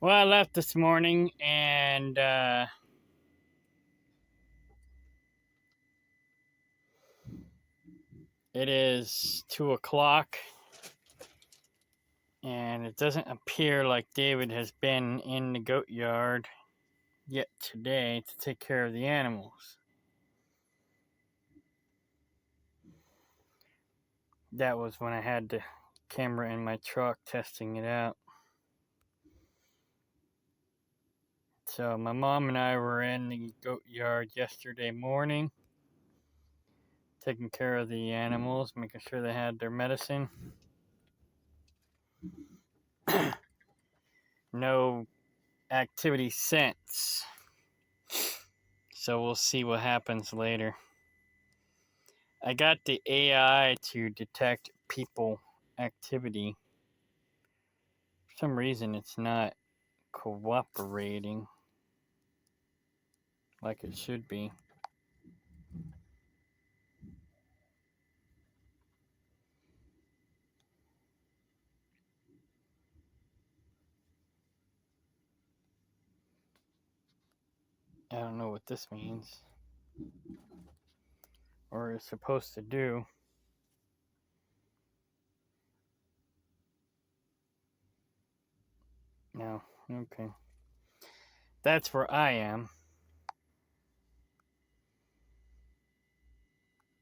Well, I left this morning and it is 2 o'clock, and it doesn't appear like David has been in the goat yard yet today to take care of the animals. That was when I had the camera in my truck testing it out. So my mom and I were in the goat yard yesterday morning, taking care of the animals, making sure they had their medicine. No activity since. So we'll see what happens later. I got the AI to detect people activity. For some reason, it's not cooperating like it should be. I don't know what this means or is supposed to do. No, okay. That's where I am.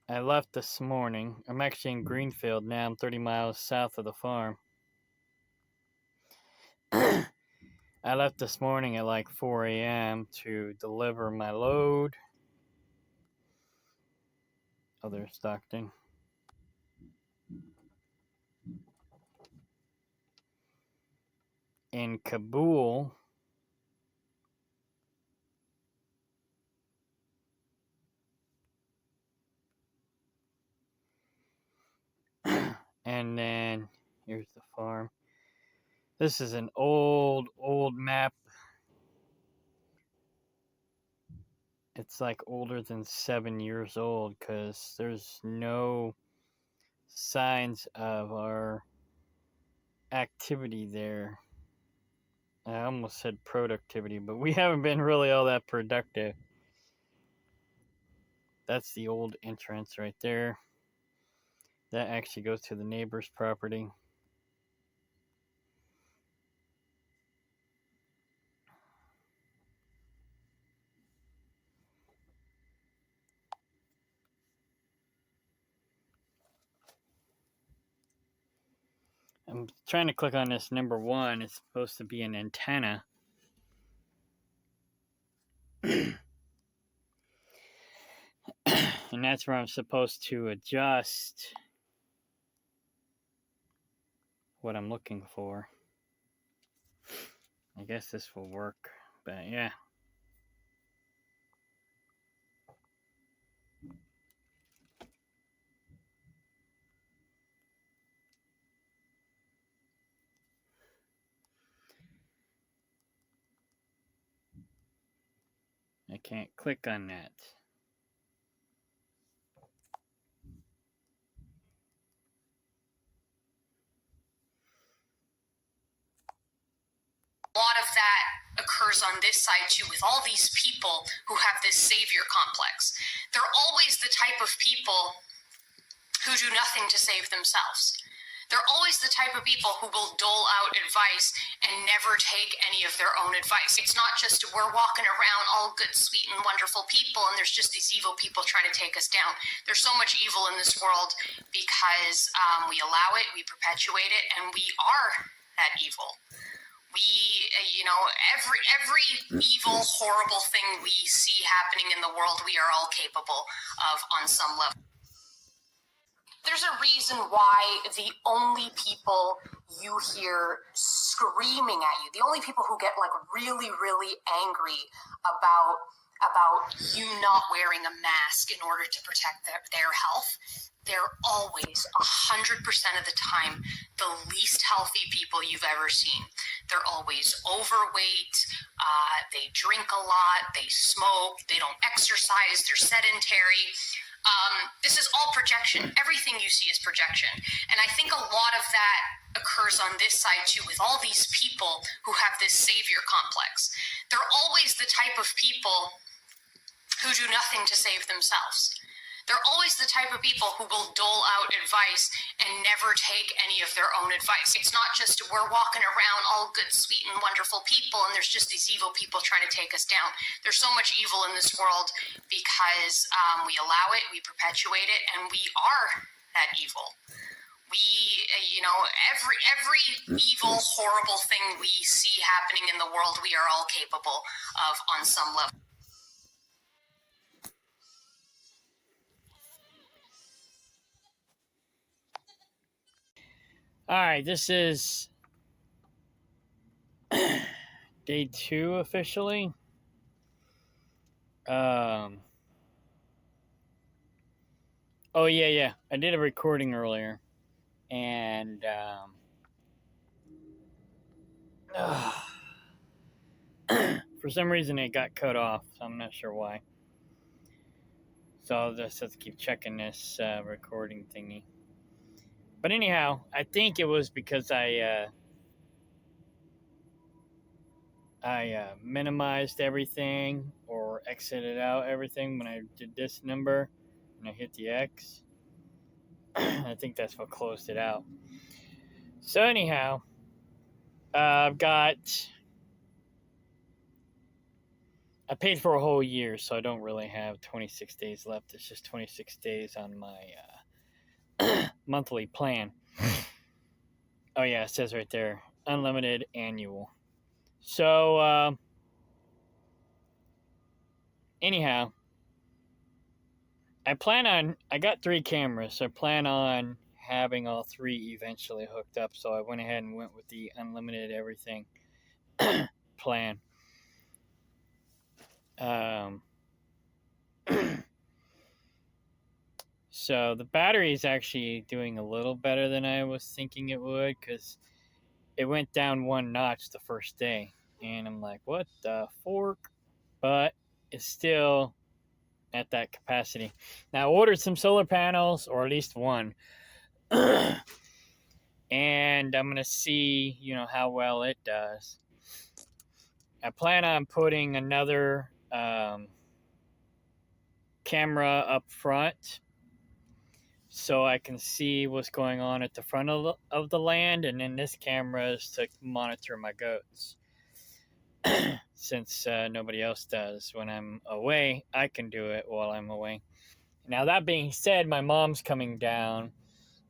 I left this morning. I'm actually in Greenfield now. I'm 30 miles south of the farm. I left this morning at like 4 a.m. to deliver my load. Oh, there's Stockton. In Kabul, and then here's the farm. This is an old map. It's like older than 7 years old because there's no signs of our activity there. I almost said productivity, but we haven't been really all that productive. That's the old entrance right there. That actually goes to the neighbor's property. I'm trying to click on this number 1. It's supposed to be an antenna. And that's where I'm supposed to adjust what I'm looking for. I guess this will work, but yeah. I can't click on that. A lot of that occurs on this side too, with all these people who have this savior complex. They're always the type of people who do nothing to save themselves. They're always the type of people who will dole out advice and never take any of their own advice. It's not just we're walking around all good, sweet, and wonderful people, and there's just these evil people trying to take us down. There's so much evil in this world because we allow it, we perpetuate it, and we are that evil. We, every evil, horrible thing we see happening in the world, we are all capable of on some level. There's a reason why the only people you hear screaming at you, the only people who get like really, really angry about you not wearing a mask in order to protect their health, they're always 100% of the time the least healthy people you've ever seen. They're always overweight, they drink a lot, they smoke, they don't exercise, they're sedentary. This is all projection. Everything you see is projection. And I think a lot of that occurs on this side too, with all these people who have this savior complex. They're always the type of people who do nothing to save themselves. They're always the type of people who will dole out advice and never take any of their own advice. It's not just we're walking around all good, sweet, and wonderful people, and there's just these evil people trying to take us down. There's so much evil in this world because we allow it, we perpetuate it, and we are that evil. We, every evil, horrible thing we see happening in the world, we are all capable of on some level. All right, this is day 2 officially. Oh yeah, I did a recording earlier, and for some reason it got cut off, so I'm not sure why. So I'll just have to keep checking this recording thingy. But anyhow, I think it was because I minimized everything or exited out everything when I did this number and I hit the X. I think that's what closed it out. So anyhow, I paid for a whole year, so I don't really have 26 days left. It's just 26 days on my monthly plan. Oh yeah, it says right there, unlimited annual. So anyhow, I got 3 cameras, so I plan on having all 3 eventually hooked up. So I went ahead and went with the unlimited everything plan. So the battery is actually doing a little better than I was thinking it would, because it went down 1 notch the first day, and I'm like, what the fork? But it's still at that capacity. Now I ordered some solar panels, or at least one, and I'm gonna see, how well it does. I plan on putting another camera up front, so I can see what's going on at the front of the land, and then this camera is to monitor my goats. Since nobody else does when I'm away, I can do it while I'm away. Now, that being said, my mom's coming down,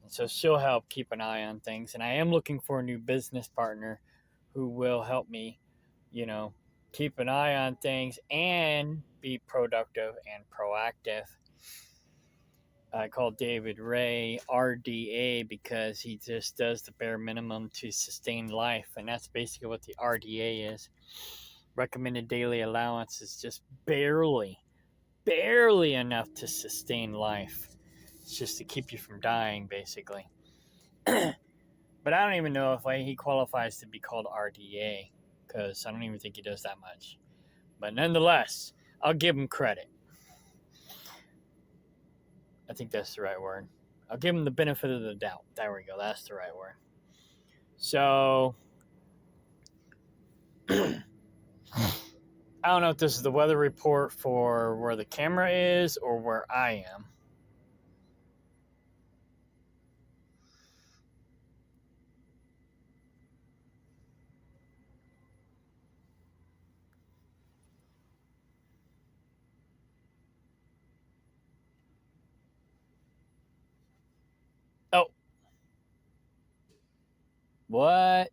so she'll help keep an eye on things, and I am looking for a new business partner who will help me, keep an eye on things and be productive and proactive. I call David Ray RDA because he just does the bare minimum to sustain life, and that's basically what the RDA is. Recommended daily allowance is just barely enough to sustain life. It's just to keep you from dying, basically. But I don't even know if he qualifies to be called RDA, because I don't even think he does that much. But nonetheless, I'll give him credit. I think that's the right word. I'll give him the benefit of the doubt. There we go. That's the right word. So, I don't know if this is the weather report for where the camera is or where I am. Oh. What?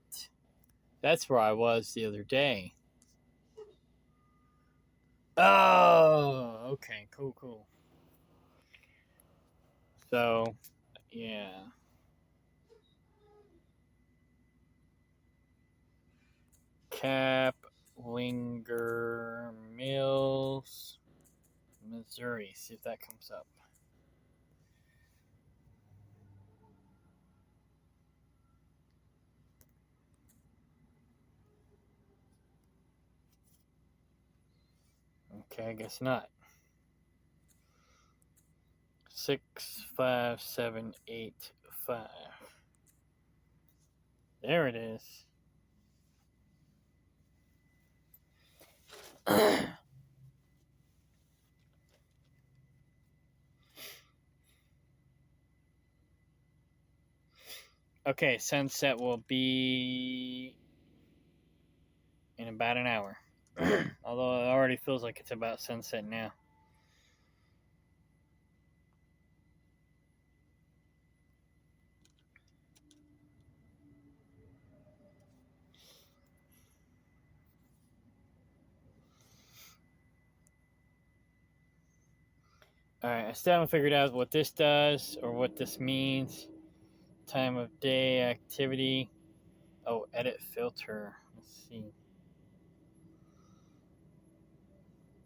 That's where I was the other day. Oh, okay, cool. So, yeah. Kaplinger Mills, Missouri. See if that comes up. Okay, I guess not. 65785. There it is. Okay, sunset will be in about an hour. Although it already feels like it's about sunset now. Alright, I still haven't figured out what this does or what this means. Time of day, activity. Oh, edit filter. Let's see.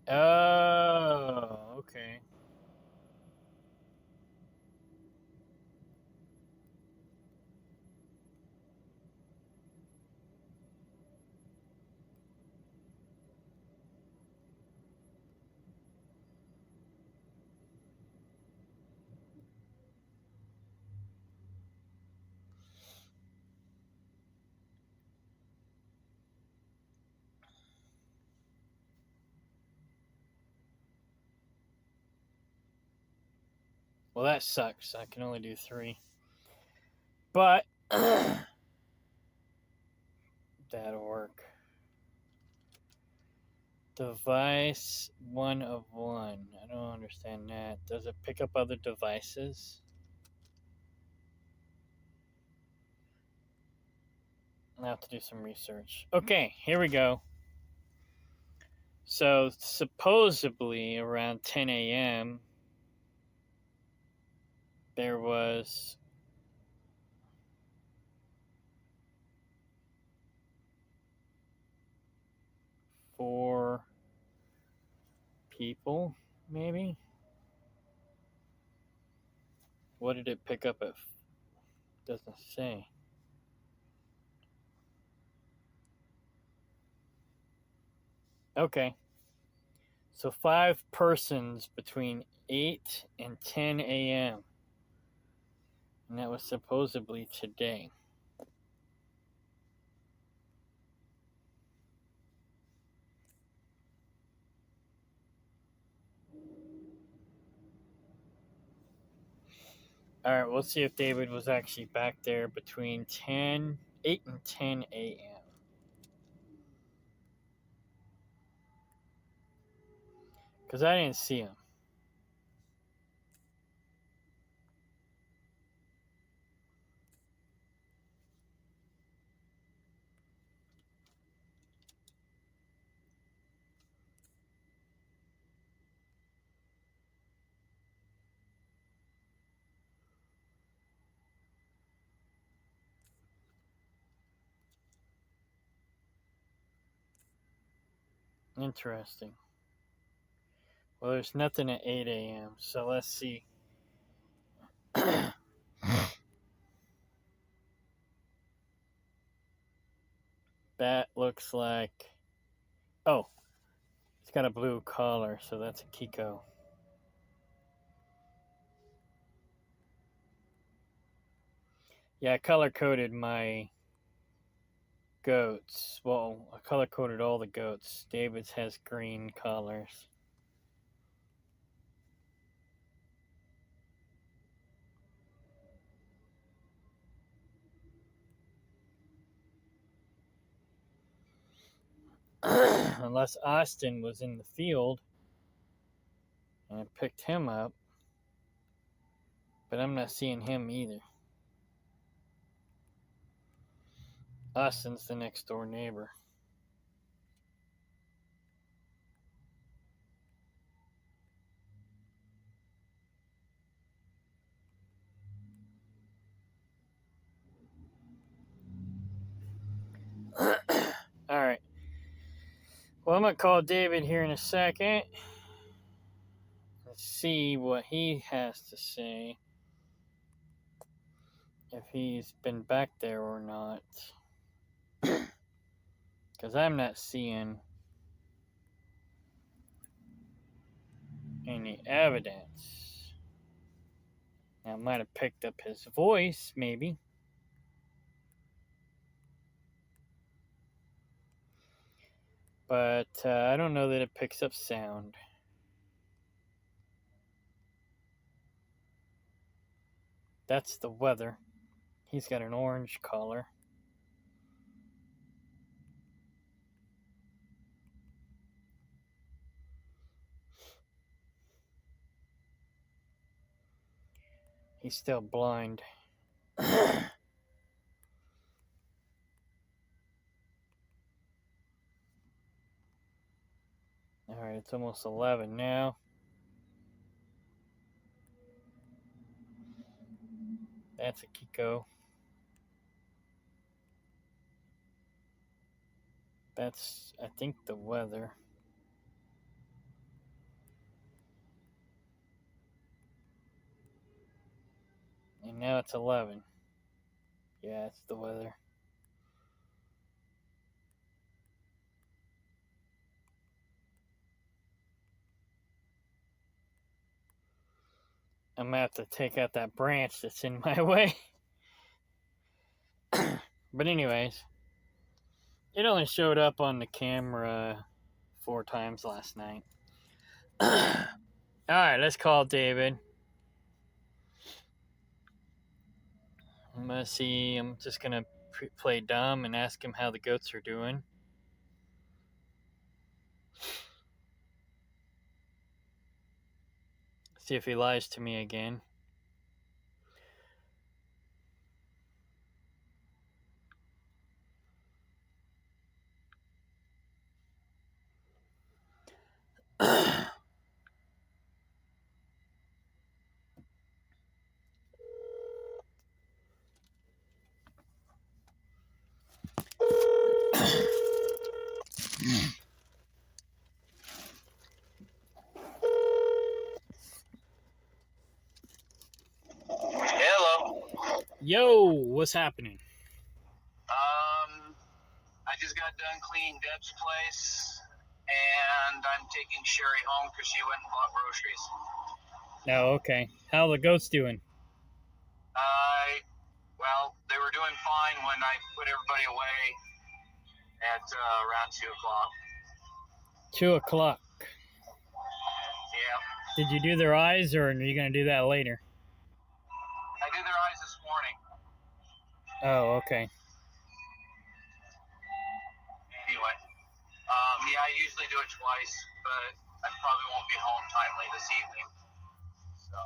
Oh, okay. Well, that sucks. I can only do 3. But that'll work. Device 1 of 1. I don't understand that. Does it pick up other devices? I'll have to do some research. Okay, here we go. So, supposedly around 10 a.m., there was four people, maybe? What did it pick up at? Doesn't say. Okay. So 5 persons between 8 and 10 a.m. And that was supposedly today. All right, we'll see if David was actually back there between 8 and 10 a.m. Because I didn't see him. Interesting. Well, there's nothing at 8 a.m., so let's see. That looks like... Oh, it's got a blue collar, so that's a Kiko. Yeah, I color-coded my goats. Well, I color-coded all the goats. David's has green collars. Unless Austin was in the field and I picked him up. But I'm not seeing him either. Austin's the next door neighbor. Alright. Well, I'm going to call David here in a second. Let's see what he has to say. If he's been back there or not. Because I'm not seeing any evidence. I might have picked up his voice, maybe. But I don't know that it picks up sound. That's the weather. He's got an orange collar. He's still blind. Alright, it's almost 11 now. That's a Kiko. That's, I think, the weather. And now it's 11. Yeah, it's the weather. I'm gonna have to take out that branch that's in my way. But anyways, it only showed up on the camera 4 times last night. Alright, let's call David. I'm gonna see, I'm just gonna play dumb and ask him how the goats are doing. See if he lies to me again. Hello. Yo, what's happening? I just got done cleaning Deb's place, and I'm taking Sherry home because she went and bought groceries. Oh, okay. How are the goats doing? Well, they were doing fine when I put everybody away at around 2 o'clock. 2 o'clock. Yeah. Did you do their eyes, or are you going to do that later? I did their eyes this morning. Oh, okay. Anyway, yeah, I usually do it twice, but I probably won't be home timely this evening. So.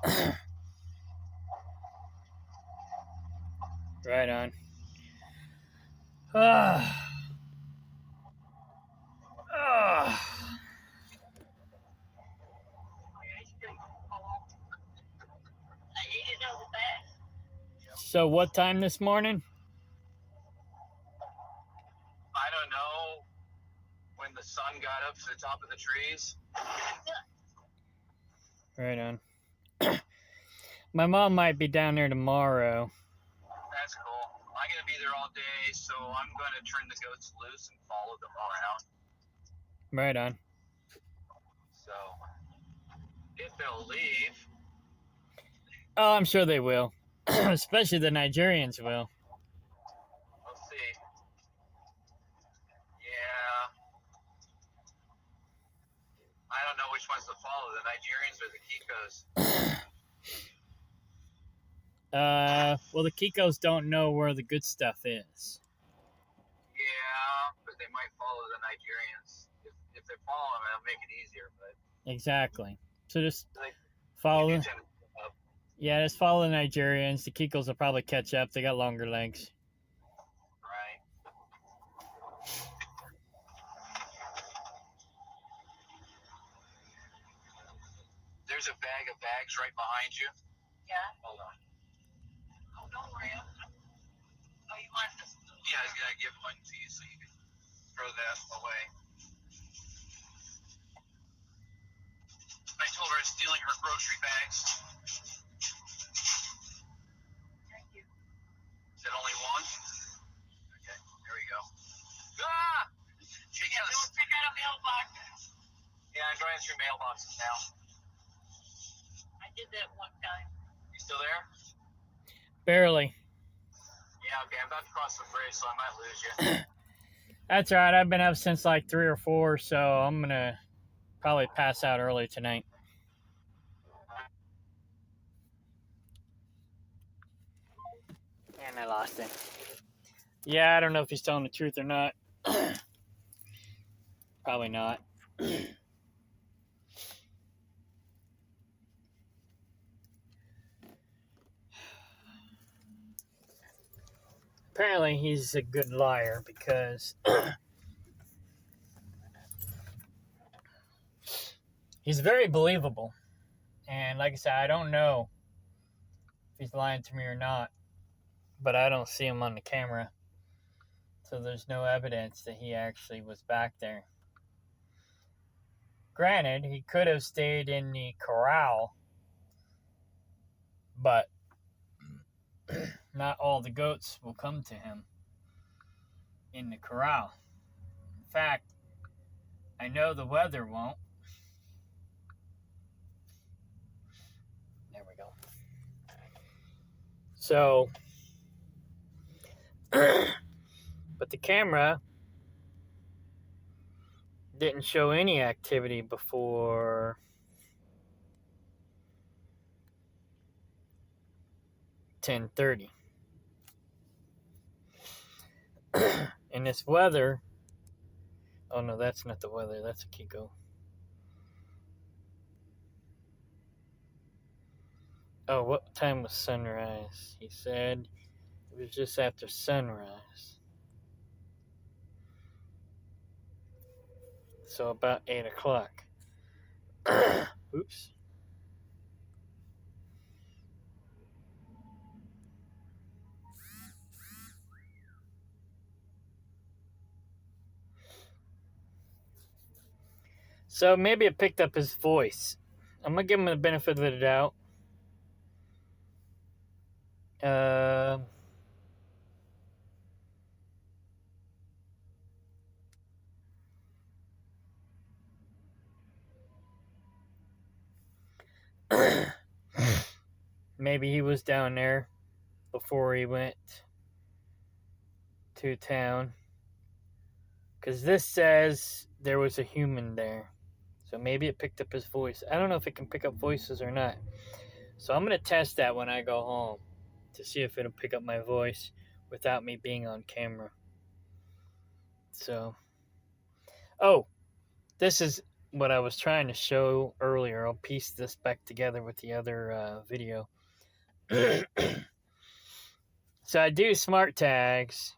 Right on. So what time this morning? I don't know. When the sun got up to the top of the trees. Right on. My mom might be down there tomorrow. That's cool. I'm going to be there all day, so I'm going to turn the goats loose and follow them around. Right on. So, if they'll leave. Oh, I'm sure they will. Especially the Nigerians will. We'll see. Yeah. I don't know which ones to follow, the Nigerians or the Kikos. Well, the Kikos don't know where the good stuff is. Yeah, but they might follow the Nigerians. If they follow them, it'll make it easier. But exactly. So just follow them. Yeah, just follow the Nigerians. The Kikos will probably catch up. They got longer legs. Right. There's a bag of bags right behind you. Yeah. Hold on. Oh, don't worry. Oh, you want this? Yeah, I was going to give one to you so you can throw that away. I told her I was stealing her grocery bags. Thank you. Is that only one? Okay, there we go. Ah! Yes. Don't pick out a mailbox. Yeah, I'm going through mailboxes now. I did that one time. You still there? Barely. Yeah, okay, I'm about to cross the bridge, so I might lose you. That's all right. I've been up since like 3 or 4, so I'm going to probably pass out early tonight. And I lost him. Yeah, I don't know if he's telling the truth or not. Probably not. Apparently, he's a good liar because he's very believable. And like I said, I don't know if he's lying to me or not, but I don't see him on the camera. So there's no evidence that he actually was back there. Granted, he could have stayed in the corral, but not all the goats will come to him in the corral. In fact, I know the weather won't. There we go. So, but the camera didn't show any activity before 10:30. And this weather, oh no, that's not the weather, that's a Kiko. Oh, what time was sunrise? He said it was just after sunrise. So about 8 o'clock. Oops. So maybe it picked up his voice. I'm going to give him the benefit of the doubt. Maybe he was down there before he went to town. Because this says there was a human there. So maybe it picked up his voice. I don't know if it can pick up voices or not. So I'm going to test that when I go home to see if it'll pick up my voice without me being on camera. So, oh, this is what I was trying to show earlier. I'll piece this back together with the other video. So I do smart tags.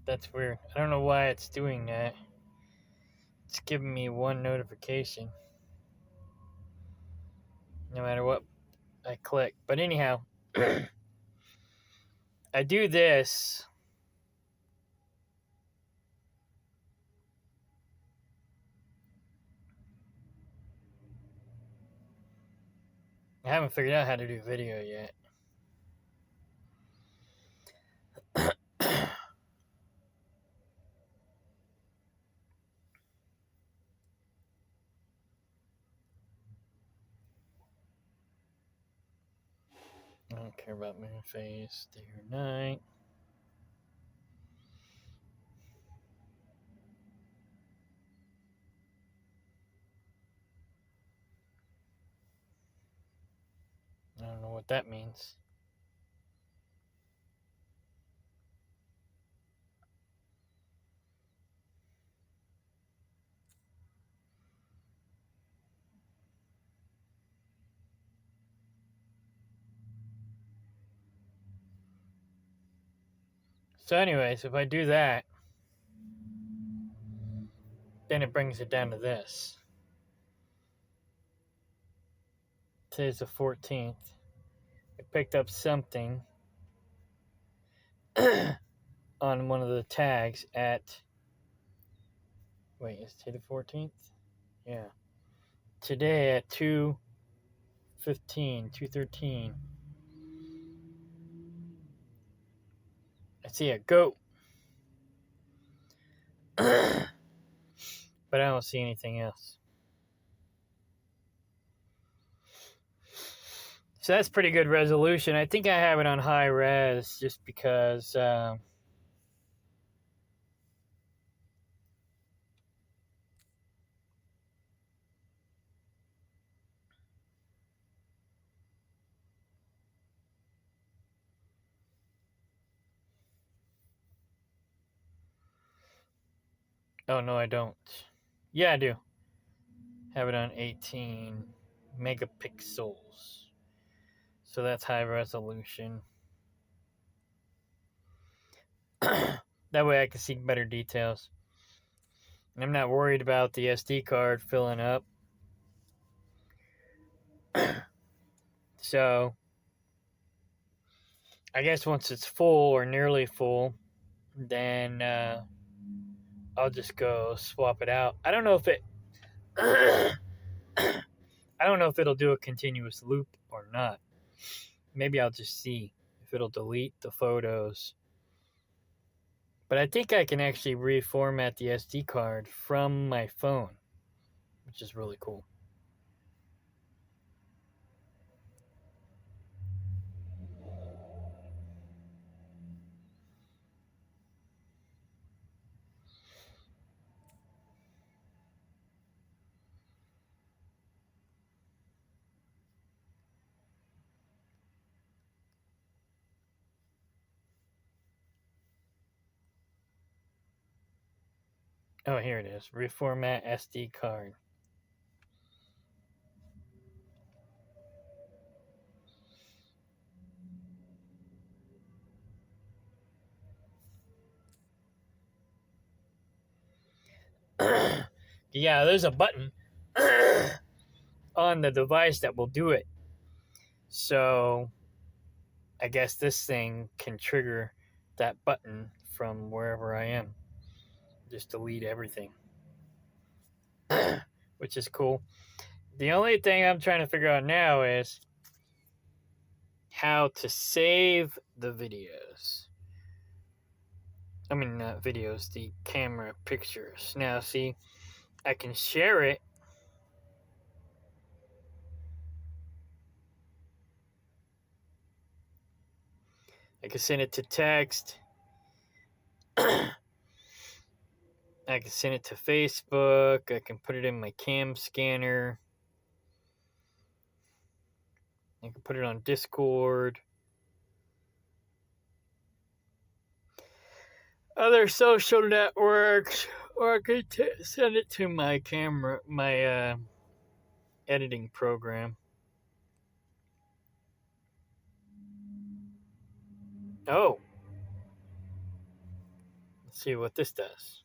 That's weird. I don't know why it's doing that. It's giving me one notification no matter what I click. But anyhow, I do this. I haven't figured out how to do video yet. I don't care about moon phase, day or night. I don't know what that means. So anyways, if I do that, then it brings it down to this. Today's the 14th. I picked up something on one of the tags at... Wait, is today the 14th? Yeah. Today at 2:15, 2:13. I see a goat. But I don't see anything else. So that's pretty good resolution. I think I have it on high res just because oh no, I don't. Yeah, I do. Have it on 18 megapixels. So that's high resolution. That way I can see better details. And I'm not worried about the SD card filling up. So I guess once it's full or nearly full, then I'll just go swap it out. I don't know if it I don't know if it'll do a continuous loop or not. Maybe I'll just see if it'll delete the photos. But I think I can actually reformat the SD card from my phone, which is really cool. Oh, here it is. Reformat SD card. Yeah, there's a button on the device that will do it. So I guess this thing can trigger that button from wherever I am. Just delete everything. Which is cool. The only thing I'm trying to figure out now is how to save the videos. I mean, not videos, the camera pictures. Now, see, I can share it. I can send it to text. I can send it to Facebook. I can put it in my cam scanner. I can put it on Discord. Other social networks, or I could send it to my camera, my editing program. Oh, let's see what this does.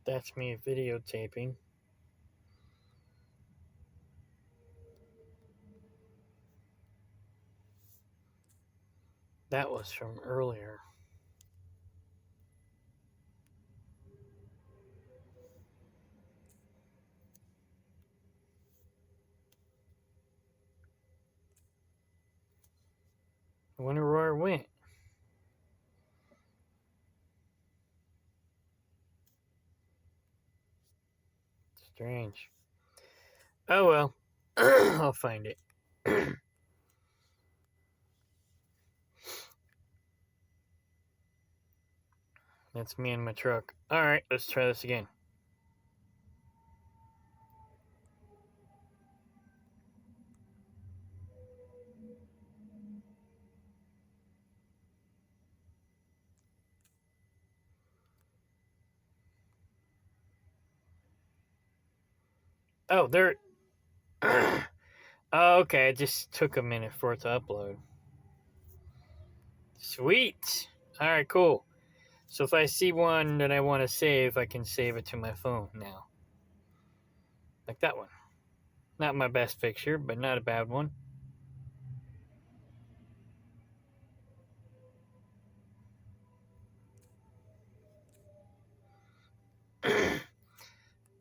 That's me videotaping. That was from earlier. I wonder where it went. Strange. Oh well. I'll find it. That's me in my truck. Alright, let's try this again. Oh, there. Oh, okay, it just took a minute for it to upload. Sweet. All right, cool. So if I see one that I want to save, I can save it to my phone now. Like that one. Not my best picture, but not a bad one.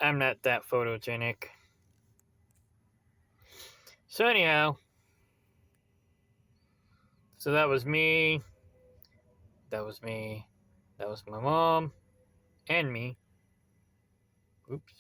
I'm not that photogenic. So anyhow, so that was me. That was me. That was my mom. And me. Oops.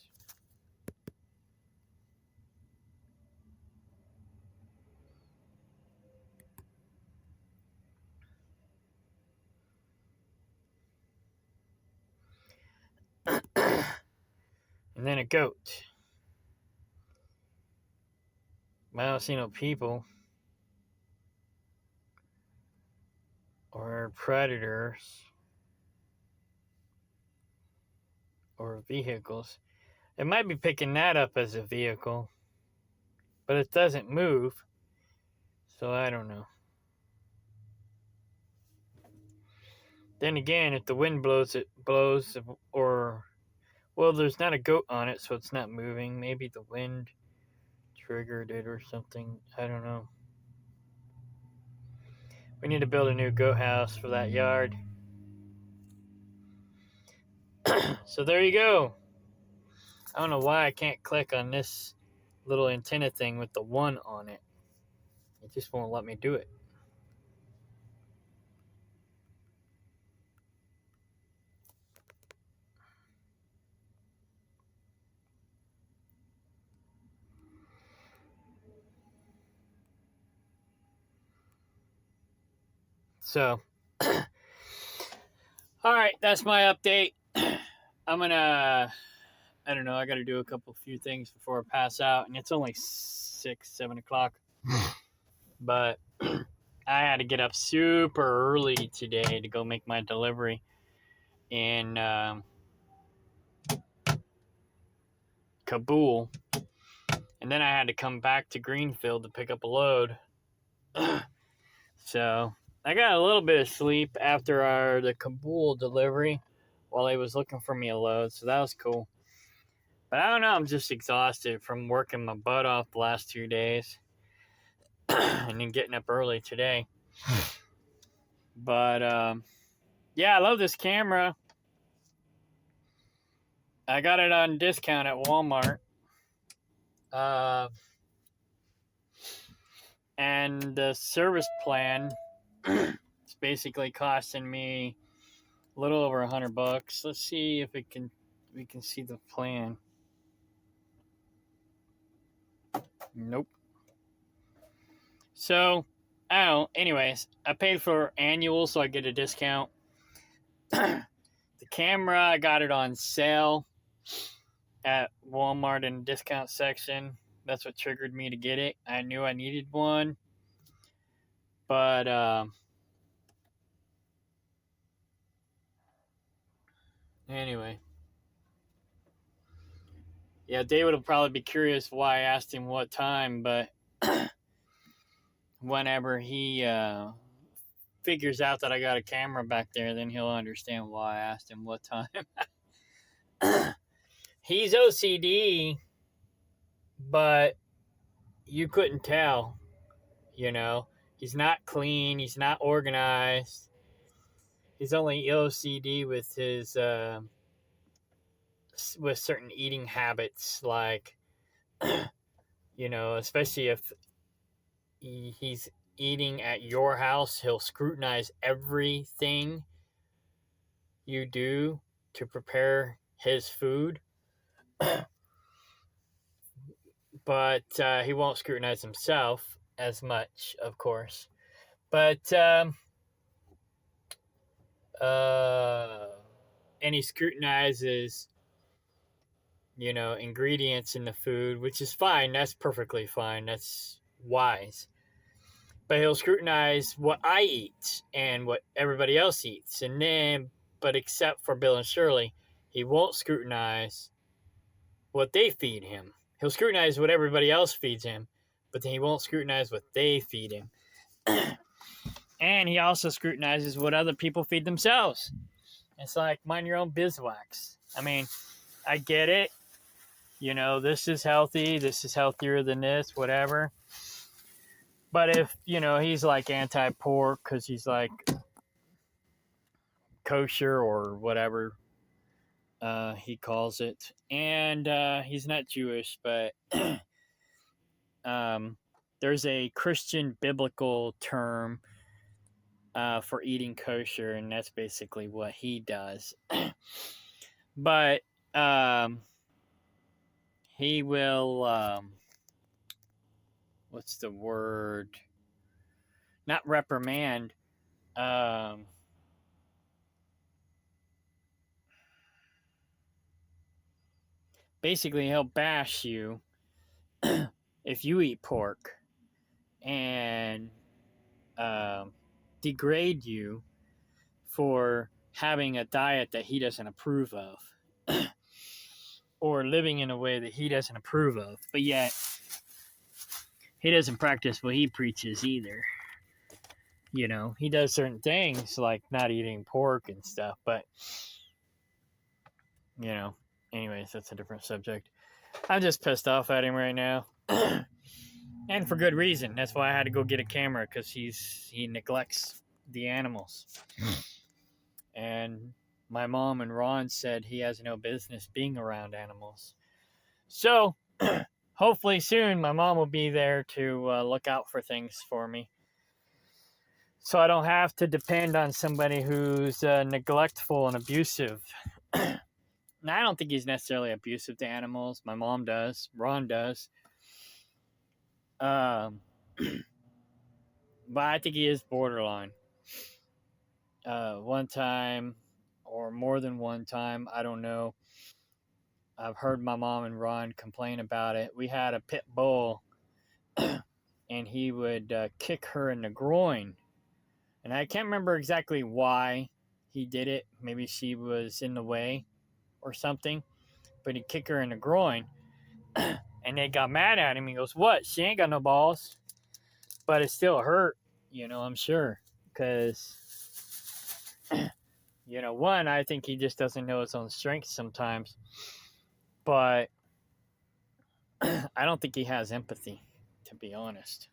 And then a goat. I don't see no people. Or predators. Or vehicles. It might be picking that up as a vehicle. But it doesn't move. So I don't know. Then again, if the wind blows, it blows. Or, well, there's not a goat on it, so it's not moving. Maybe the wind triggered it or something. I don't know. We need to build a new goat house for that yard. So there you go. I don't know why I can't click on this little antenna thing with the 1 on it. It just won't let me do it. So, all right, that's my update. I'm gonna, I don't know, I gotta do a few things before I pass out, and it's only 6, 7 o'clock. But I had to get up super early today to go make my delivery in Kabul. And then I had to come back to Greenfield to pick up a load. So I got a little bit of sleep after the Kabul delivery while he was looking for me a load. So that was cool. But I don't know. I'm just exhausted from working my butt off the last 2 days. And then getting up early today. But yeah, I love this camera. I got it on discount at Walmart. And the service plan is basically costing me a little over $100. Let's see if we can see the plan. Nope. So, I don't know. Anyways, I paid for annual, so I get a discount. The camera, I got it on sale at Walmart in the discount section. That's what triggered me to get it. I knew I needed one. But, anyway. Yeah, David will probably be curious why I asked him what time, but whenever he figures out that I got a camera back there, then he'll understand why I asked him what time. He's OCD, but you couldn't tell, you know. He's not clean. He's not organized. He's only OCD with his with certain eating habits, like, you know, especially if he's eating at your house, he'll scrutinize everything you do to prepare his food. But he won't scrutinize himself as much, of course. But and he scrutinizes, you know, ingredients in the food, which is fine. That's perfectly fine. That's wise. But he'll scrutinize what I eat and what everybody else eats. And then, but except for Bill and Shirley, he won't scrutinize what they feed him. He'll scrutinize what everybody else feeds him, but then he won't scrutinize what they feed him. And he also scrutinizes what other people feed themselves. It's like, mind your own beeswax. I mean, I get it. You know, this is healthy. This is healthier than this, whatever. But if, you know, he's like anti-pork because he's like kosher or whatever he calls it. And he's not Jewish, but there's a Christian biblical term for eating kosher, and that's basically what he does. But he will, what's the word? Not reprimand. Basically, he'll bash you if you eat pork and degrade you for having a diet that he doesn't approve of or living in a way that he doesn't approve of, but yet he doesn't practice what he preaches either. You know, he does certain things like not eating pork and stuff, but you know, anyways, that's a different subject. I'm just pissed off at him right now. And for good reason. That's why I had to go get a camera, because he neglects the animals. And my mom and Ron said he has no business being around animals. So, hopefully soon my mom will be there to look out for things for me. So I don't have to depend on somebody who's neglectful and abusive. Now, I don't think he's necessarily abusive to animals. My mom does. Ron does. But I think he is borderline. One time, or more than one time, I don't know. I've heard my mom and Ron complain about it. We had a pit bull, and he would kick her in the groin. And I can't remember exactly why he did it. Maybe she was in the way or something. But he'd kick her in the groin. And they got mad at him. He goes, "What? She ain't got no balls." But it still hurt, you know, I'm sure. Because, you know, one, I think he just doesn't know his own strength sometimes. But I don't think he has empathy, to be honest.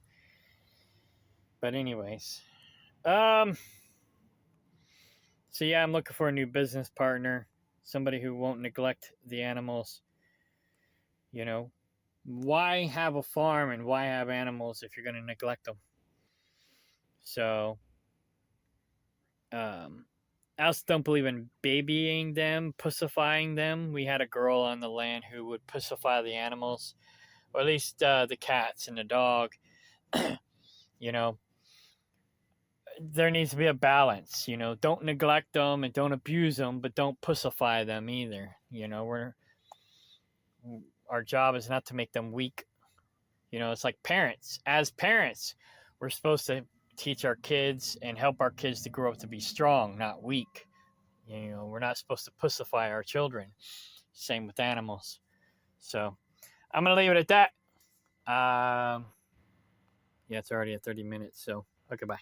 But anyways. So yeah, I'm looking for a new business partner. Somebody who won't neglect the animals. You know, why have a farm and why have animals if you're going to neglect them? So, I also don't believe in babying them, pussifying them. We had a girl on the land who would pussify the animals, or at least the cats and the dog. You know, there needs to be a balance. You know, don't neglect them and don't abuse them, but don't pussify them either. You know, our job is not to make them weak. You know, it's like parents. As parents, we're supposed to teach our kids and help our kids to grow up to be strong, not weak. You know, we're not supposed to pussify our children. Same with animals. So, I'm going to leave it at that. Yeah, it's already at 30 minutes. So, okay, bye.